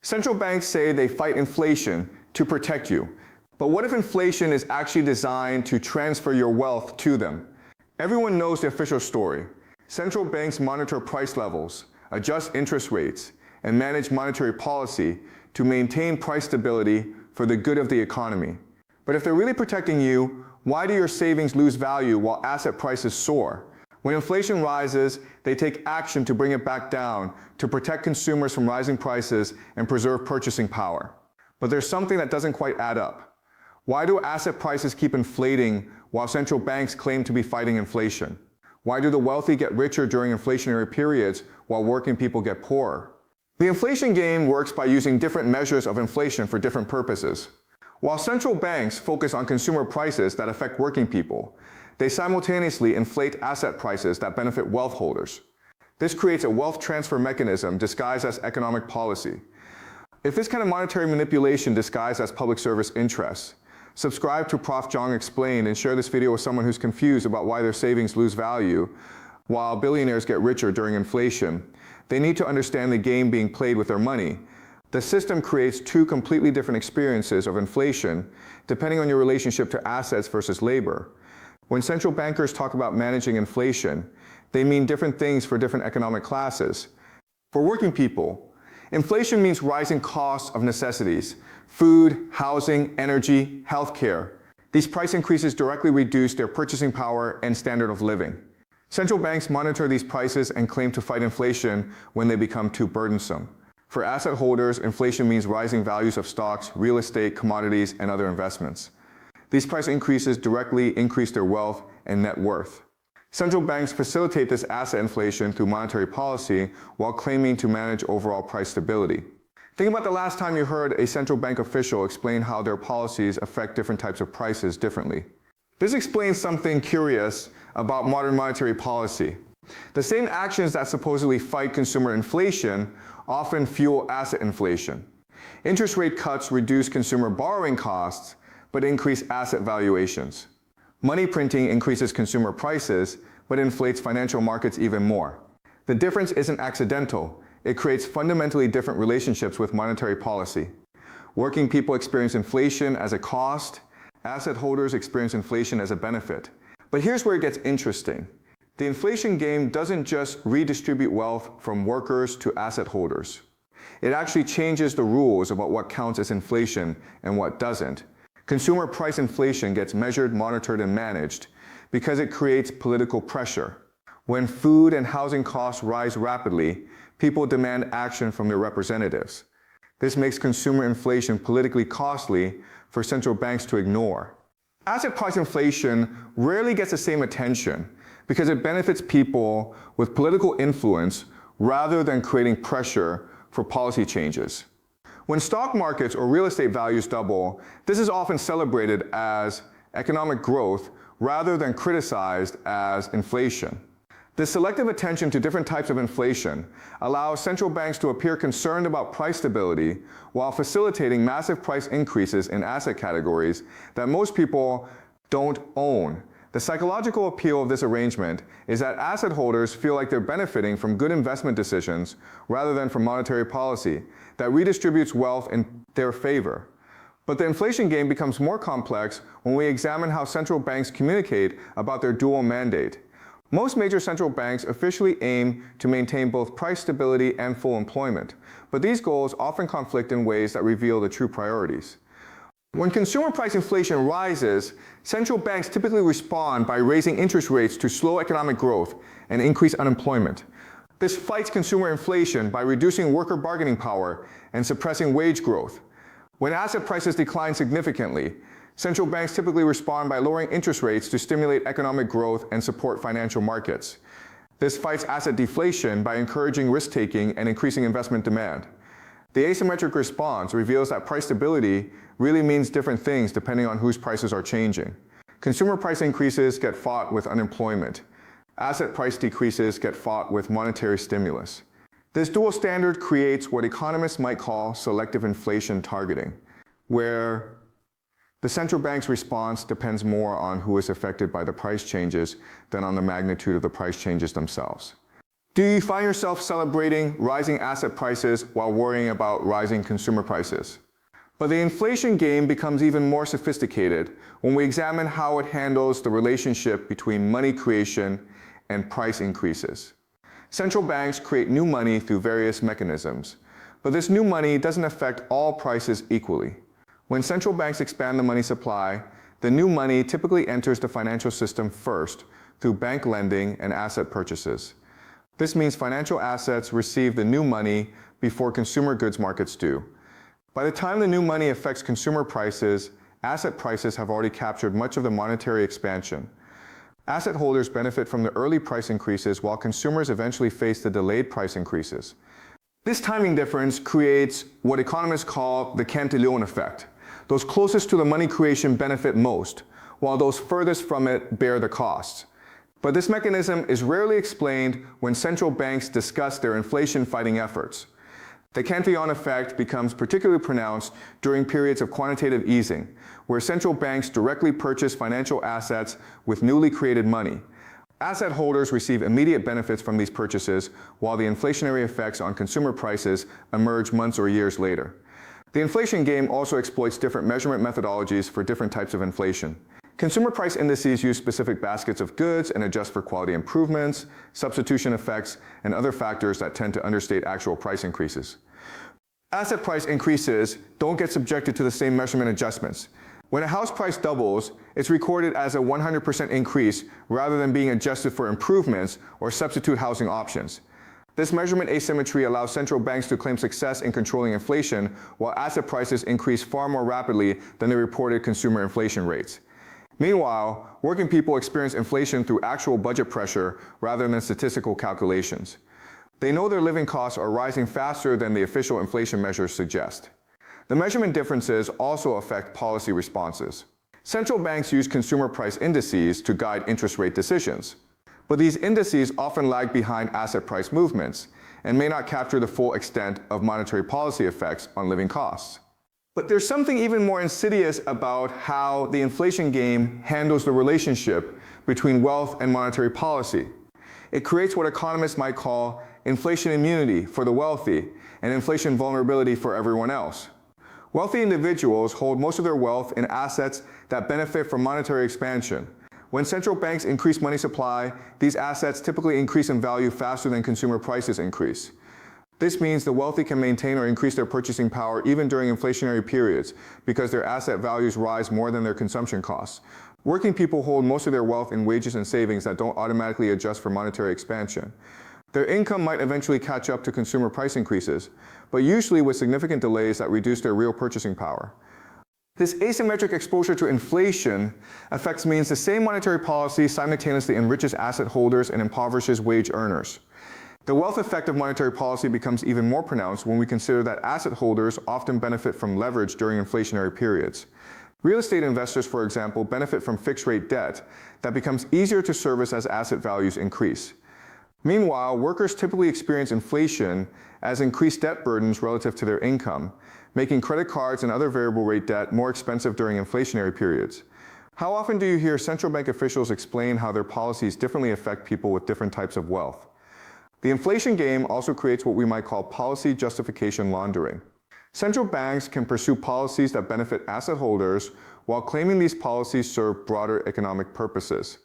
Central banks say they fight inflation to protect you. But what if inflation is actually designed to transfer your wealth to them? Everyone knows the official story. Central banks monitor price levels, adjust interest rates, and manage monetary policy to maintain price stability for the good of the economy. But if they're really protecting you, why do your savings lose value while asset prices soar? When inflation rises, they take action to bring it back down to protect consumers from rising prices and preserve purchasing power. But there's something that doesn't quite add up. Why do asset prices keep inflating while central banks claim to be fighting inflation? Why do the wealthy get richer during inflationary periods while working people get poorer? The inflation game works by using different measures of inflation for different purposes. While central banks focus on consumer prices that affect working people, they simultaneously inflate asset prices that benefit wealth holders. This creates a wealth transfer mechanism disguised as economic policy. If this kind of monetary manipulation disguised as public service interests, subscribe to Prof. Jong Explained and share this video with someone who's confused about why their savings lose value while billionaires get richer during inflation. They need to understand the game being played with their money. The system creates two completely different experiences of inflation depending on your relationship to assets versus labor. When central bankers talk about managing inflation, they mean different things for different economic classes. For working people, inflation means rising costs of necessities: food, housing, energy, healthcare. These price increases directly reduce their purchasing power and standard of living. Central banks monitor these prices and claim to fight inflation when they become too burdensome. For asset holders, inflation means rising values of stocks, real estate, commodities, and other investments. These price increases directly increase their wealth and net worth. Central banks facilitate this asset inflation through monetary policy while claiming to manage overall price stability. Think about the last time you heard a central bank official explain how their policies affect different types of prices differently. This explains something curious about modern monetary policy. The same actions that supposedly fight consumer inflation often fuel asset inflation. Interest rate cuts reduce consumer borrowing costs, but increase asset valuations. Money printing increases consumer prices, but inflates financial markets even more. The difference isn't accidental. It creates fundamentally different relationships with monetary policy. Working people experience inflation as a cost. Asset holders experience inflation as a benefit. But here's where it gets interesting. The inflation game doesn't just redistribute wealth from workers to asset holders. It actually changes the rules about what counts as inflation and what doesn't. Consumer price inflation gets measured, monitored, and managed because it creates political pressure. When food and housing costs rise rapidly, people demand action from their representatives. This makes consumer inflation politically costly for central banks to ignore. Asset price inflation rarely gets the same attention because it benefits people with political influence rather than creating pressure for policy changes. When stock markets or real estate values double, this is often celebrated as economic growth rather than criticized as inflation. This selective attention to different types of inflation allows central banks to appear concerned about price stability while facilitating massive price increases in asset categories that most people don't own. The psychological appeal of this arrangement is that asset holders feel like they're benefiting from good investment decisions rather than from monetary policy that redistributes wealth in their favor. But the inflation game becomes more complex when we examine how central banks communicate about their dual mandate. Most major central banks officially aim to maintain both price stability and full employment, but these goals often conflict in ways that reveal the true priorities. When consumer price inflation rises, central banks typically respond by raising interest rates to slow economic growth and increase unemployment. This fights consumer inflation by reducing worker bargaining power and suppressing wage growth. When asset prices decline significantly, central banks typically respond by lowering interest rates to stimulate economic growth and support financial markets. This fights asset deflation by encouraging risk-taking and increasing investment demand. The asymmetric response reveals that price stability really means different things depending on whose prices are changing. Consumer price increases get fought with unemployment. Asset price decreases get fought with monetary stimulus. This dual standard creates what economists might call selective inflation targeting, where the central bank's response depends more on who is affected by the price changes than on the magnitude of the price changes themselves. Do you find yourself celebrating rising asset prices while worrying about rising consumer prices? But the inflation game becomes even more sophisticated when we examine how it handles the relationship between money creation and price increases. Central banks create new money through various mechanisms, but this new money doesn't affect all prices equally. When central banks expand the money supply, the new money typically enters the financial system first through bank lending and asset purchases. This means financial assets receive the new money before consumer goods markets do. By the time the new money affects consumer prices, asset prices have already captured much of the monetary expansion. Asset holders benefit from the early price increases while consumers eventually face the delayed price increases. This timing difference creates what economists call the Cantillon effect. Those closest to the money creation benefit most, while those furthest from it bear the costs. But this mechanism is rarely explained when central banks discuss their inflation-fighting efforts. The Cantillon effect becomes particularly pronounced during periods of quantitative easing, where central banks directly purchase financial assets with newly created money. Asset holders receive immediate benefits from these purchases, while the inflationary effects on consumer prices emerge months or years later. The inflation game also exploits different measurement methodologies for different types of inflation. Consumer price indices use specific baskets of goods and adjust for quality improvements, substitution effects, and other factors that tend to understate actual price increases. Asset price increases don't get subjected to the same measurement adjustments. When a house price doubles, it's recorded as a 100% increase rather than being adjusted for improvements or substitute housing options. This measurement asymmetry allows central banks to claim success in controlling inflation, while asset prices increase far more rapidly than the reported consumer inflation rates. Meanwhile, working people experience inflation through actual budget pressure rather than statistical calculations. They know their living costs are rising faster than the official inflation measures suggest. The measurement differences also affect policy responses. Central banks use consumer price indices to guide interest rate decisions. But these indices often lag behind asset price movements and may not capture the full extent of monetary policy effects on living costs. But there's something even more insidious about how the inflation game handles the relationship between wealth and monetary policy. It creates what economists might call inflation immunity for the wealthy and inflation vulnerability for everyone else. Wealthy individuals hold most of their wealth in assets that benefit from monetary expansion. When central banks increase money supply, these assets typically increase in value faster than consumer prices increase. This means the wealthy can maintain or increase their purchasing power even during inflationary periods because their asset values rise more than their consumption costs. Working people hold most of their wealth in wages and savings that don't automatically adjust for monetary expansion. Their income might eventually catch up to consumer price increases, but usually with significant delays that reduce their real purchasing power. This asymmetric exposure to inflation effects means the same monetary policy simultaneously enriches asset holders and impoverishes wage earners. The wealth effect of monetary policy becomes even more pronounced when we consider that asset holders often benefit from leverage during inflationary periods. Real estate investors, for example, benefit from fixed-rate debt that becomes easier to service as asset values increase. Meanwhile, workers typically experience inflation as increased debt burdens relative to their income, making credit cards and other variable rate debt more expensive during inflationary periods. How often do you hear central bank officials explain how their policies differently affect people with different types of wealth? The inflation game also creates what we might call policy justification laundering. Central banks can pursue policies that benefit asset holders while claiming these policies serve broader economic purposes.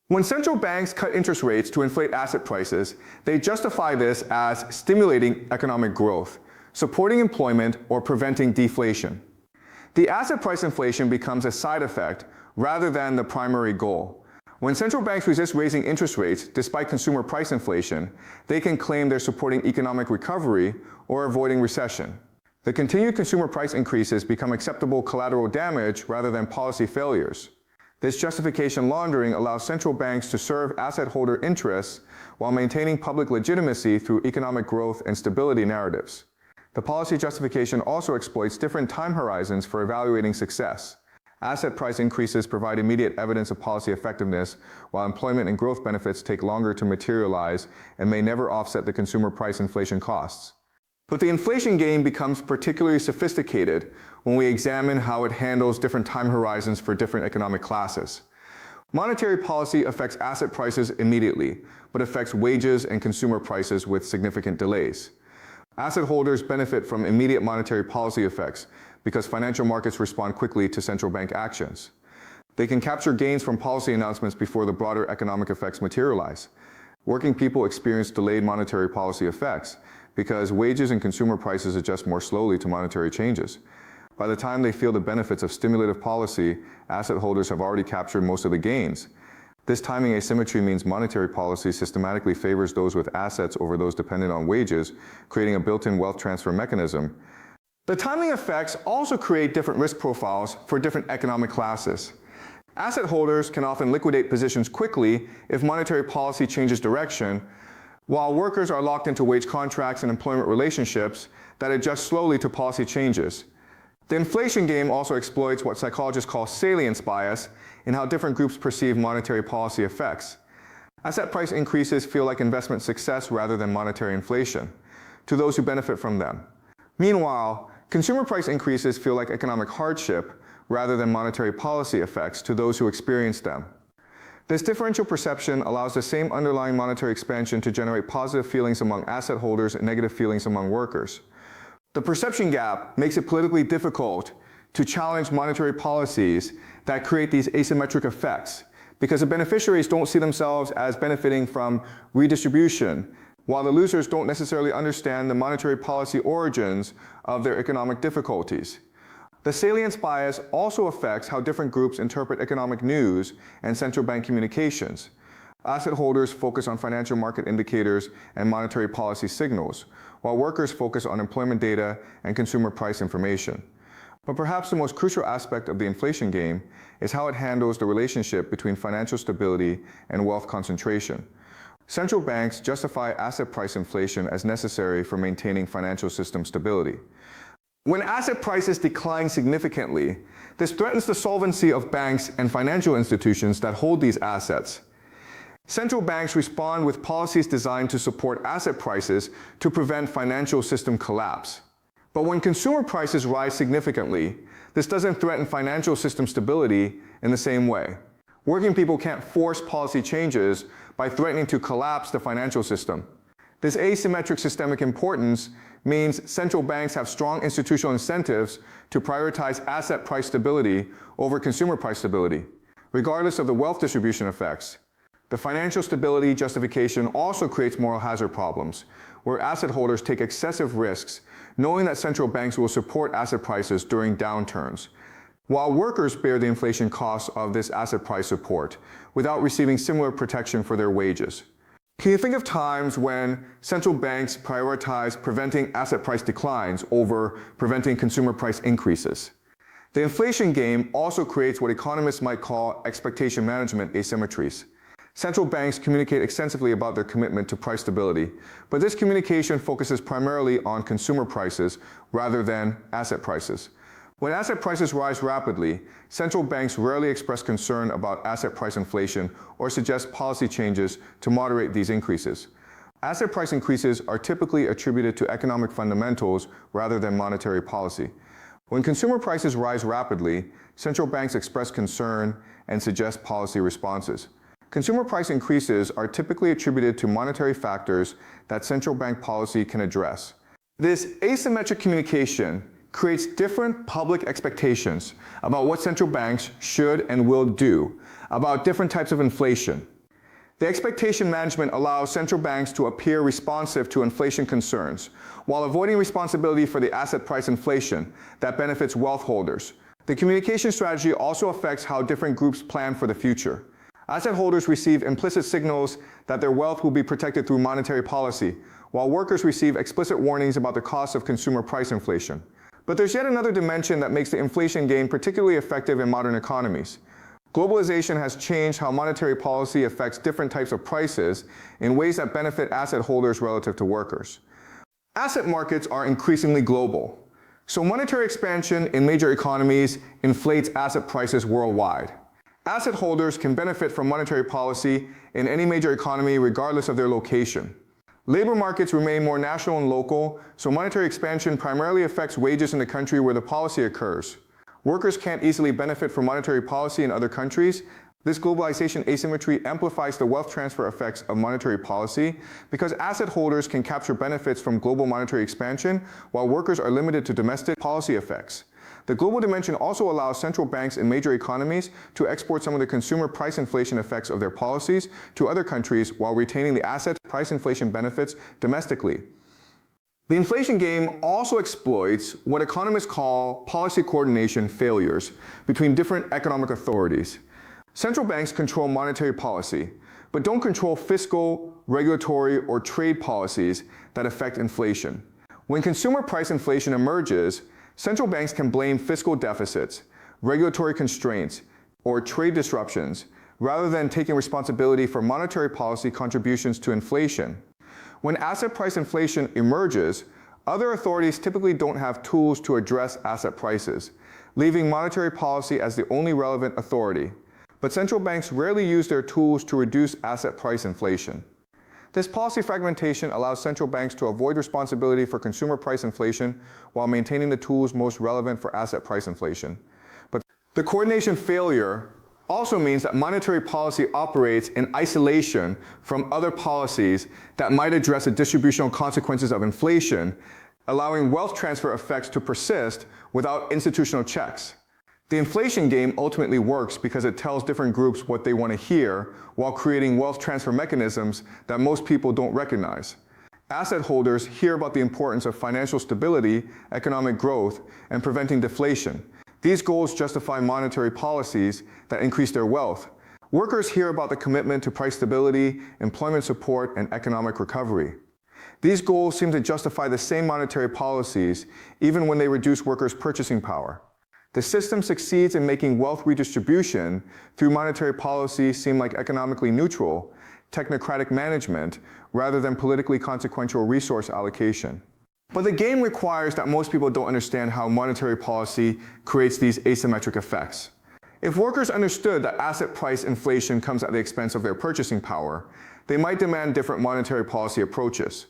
When central banks cut interest rates to inflate asset prices, they justify this as stimulating economic growth, supporting employment, or preventing deflation. The asset price inflation becomes a side effect rather than the primary goal. When central banks resist raising interest rates despite consumer price inflation, they can claim they're supporting economic recovery or avoiding recession. The continued consumer price increases become acceptable collateral damage rather than policy failures. This justification laundering allows central banks to serve asset holder interests while maintaining public legitimacy through economic growth and stability narratives. The policy justification also exploits different time horizons for evaluating success. Asset price increases provide immediate evidence of policy effectiveness, while employment and growth benefits take longer to materialize and may never offset the consumer price inflation costs. But the inflation game becomes particularly sophisticated when we examine how it handles different time horizons for different economic classes. Monetary policy affects asset prices immediately, but affects wages and consumer prices with significant delays. Asset holders benefit from immediate monetary policy effects because financial markets respond quickly to central bank actions. They can capture gains from policy announcements before the broader economic effects materialize. Working people experience delayed monetary policy effects because wages and consumer prices adjust more slowly to monetary changes. By the time they feel the benefits of stimulative policy, asset holders have already captured most of the gains. This timing asymmetry means monetary policy systematically favors those with assets over those dependent on wages, creating a built-in wealth transfer mechanism. The timing effects also create different risk profiles for different economic classes. Asset holders can often liquidate positions quickly if monetary policy changes direction, while workers are locked into wage contracts and employment relationships that adjust slowly to policy changes. The inflation game also exploits what psychologists call salience bias in how different groups perceive monetary policy effects. Asset price increases feel like investment success rather than monetary inflation to those who benefit from them. Meanwhile, consumer price increases feel like economic hardship rather than monetary policy effects to those who experience them. This differential perception allows the same underlying monetary expansion to generate positive feelings among asset holders and negative feelings among workers. The perception gap makes it politically difficult to challenge monetary policies that create these asymmetric effects because the beneficiaries don't see themselves as benefiting from redistribution, while the losers don't necessarily understand the monetary policy origins of their economic difficulties. The salience bias also affects how different groups interpret economic news and central bank communications. Asset holders focus on financial market indicators and monetary policy signals, while workers focus on employment data and consumer price information. But perhaps the most crucial aspect of the inflation game is how it handles the relationship between financial stability and wealth concentration. Central banks justify asset price inflation as necessary for maintaining financial system stability. When asset prices decline significantly, this threatens the solvency of banks and financial institutions that hold these assets. Central banks respond with policies designed to support asset prices to prevent financial system collapse. But when consumer prices rise significantly, this doesn't threaten financial system stability in the same way. Working people can't force policy changes by threatening to collapse the financial system. This asymmetric systemic importance means central banks have strong institutional incentives to prioritize asset price stability over consumer price stability, regardless of the wealth distribution effects. The financial stability justification also creates moral hazard problems, where asset holders take excessive risks, knowing that central banks will support asset prices during downturns, while workers bear the inflation costs of this asset price support without receiving similar protection for their wages. Can you think of times when central banks prioritize preventing asset price declines over preventing consumer price increases? The inflation game also creates what economists might call expectation management asymmetries. Central banks communicate extensively about their commitment to price stability, but this communication focuses primarily on consumer prices rather than asset prices. When asset prices rise rapidly, central banks rarely express concern about asset price inflation or suggest policy changes to moderate these increases. Asset price increases are typically attributed to economic fundamentals rather than monetary policy. When consumer prices rise rapidly, central banks express concern and suggest policy responses. Consumer price increases are typically attributed to monetary factors that central bank policy can address. This asymmetric communication creates different public expectations about what central banks should and will do about different types of inflation. The expectation management allows central banks to appear responsive to inflation concerns while avoiding responsibility for the asset price inflation that benefits wealth holders. The communication strategy also affects how different groups plan for the future. Asset holders receive implicit signals that their wealth will be protected through monetary policy, while workers receive explicit warnings about the cost of consumer price inflation. But there's yet another dimension that makes the inflation game particularly effective in modern economies. Globalization has changed how monetary policy affects different types of prices in ways that benefit asset holders relative to workers. Asset markets are increasingly global, so monetary expansion in major economies inflates asset prices worldwide. Asset holders can benefit from monetary policy in any major economy regardless of their location. Labor markets remain more national and local, so monetary expansion primarily affects wages in the country where the policy occurs. Workers can't easily benefit from monetary policy in other countries This globalization asymmetry amplifies the wealth transfer effects of monetary policy because asset holders can capture benefits from global monetary expansion while workers are limited to domestic policy effects. The global dimension also allows central banks in major economies to export some of the consumer price inflation effects of their policies to other countries while retaining the asset price inflation benefits domestically. The inflation game also exploits what economists call policy coordination failures between different economic authorities. Central banks control monetary policy, but don't control fiscal, regulatory, or trade policies that affect inflation. When consumer price inflation emerges, central banks can blame fiscal deficits, regulatory constraints, or trade disruptions, rather than taking responsibility for monetary policy contributions to inflation. When asset price inflation emerges, other authorities typically don't have tools to address asset prices, leaving monetary policy as the only relevant authority. But central banks rarely use their tools to reduce asset price inflation. This policy fragmentation allows central banks to avoid responsibility for consumer price inflation while maintaining the tools most relevant for asset price inflation. But the coordination failure also means that monetary policy operates in isolation from other policies that might address the distributional consequences of inflation, allowing wealth transfer effects to persist without institutional checks. The inflation game ultimately works because it tells different groups what they want to hear while creating wealth transfer mechanisms that most people don't recognize. Asset holders hear about the importance of financial stability, economic growth, and preventing deflation. These goals justify monetary policies that increase their wealth. Workers hear about the commitment to price stability, employment support, and economic recovery. These goals seem to justify the same monetary policies even when they reduce workers' purchasing power. The system succeeds in making wealth redistribution through monetary policy seem like economically neutral, technocratic management, rather than politically consequential resource allocation. But the game requires that most people don't understand how monetary policy creates these asymmetric effects. If workers understood that asset price inflation comes at the expense of their purchasing power, they might demand different monetary policy approaches.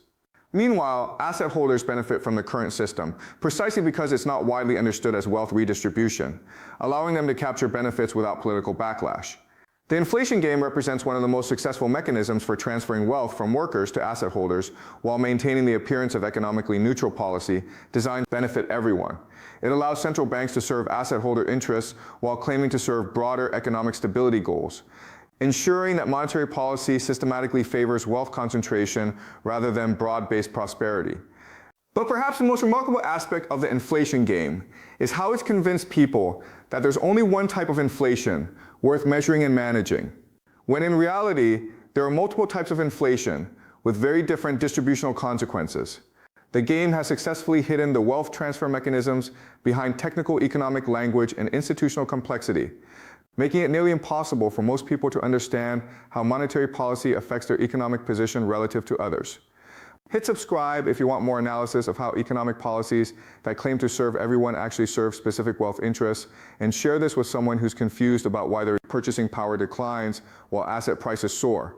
Meanwhile, asset holders benefit from the current system precisely because it's not widely understood as wealth redistribution, allowing them to capture benefits without political backlash. The inflation game represents one of the most successful mechanisms for transferring wealth from workers to asset holders while maintaining the appearance of economically neutral policy designed to benefit everyone. It allows central banks to serve asset holder interests while claiming to serve broader economic stability goals, ensuring that monetary policy systematically favors wealth concentration rather than broad-based prosperity. But perhaps the most remarkable aspect of the inflation game is how it's convinced people that there's only one type of inflation worth measuring and managing, when in reality, there are multiple types of inflation with very different distributional consequences. The game has successfully hidden the wealth transfer mechanisms behind technical economic language and institutional complexity, making it nearly impossible for most people to understand how monetary policy affects their economic position relative to others. Hit subscribe if you want more analysis of how economic policies that claim to serve everyone actually serve specific wealth interests, and share this with someone who's confused about why their purchasing power declines while asset prices soar.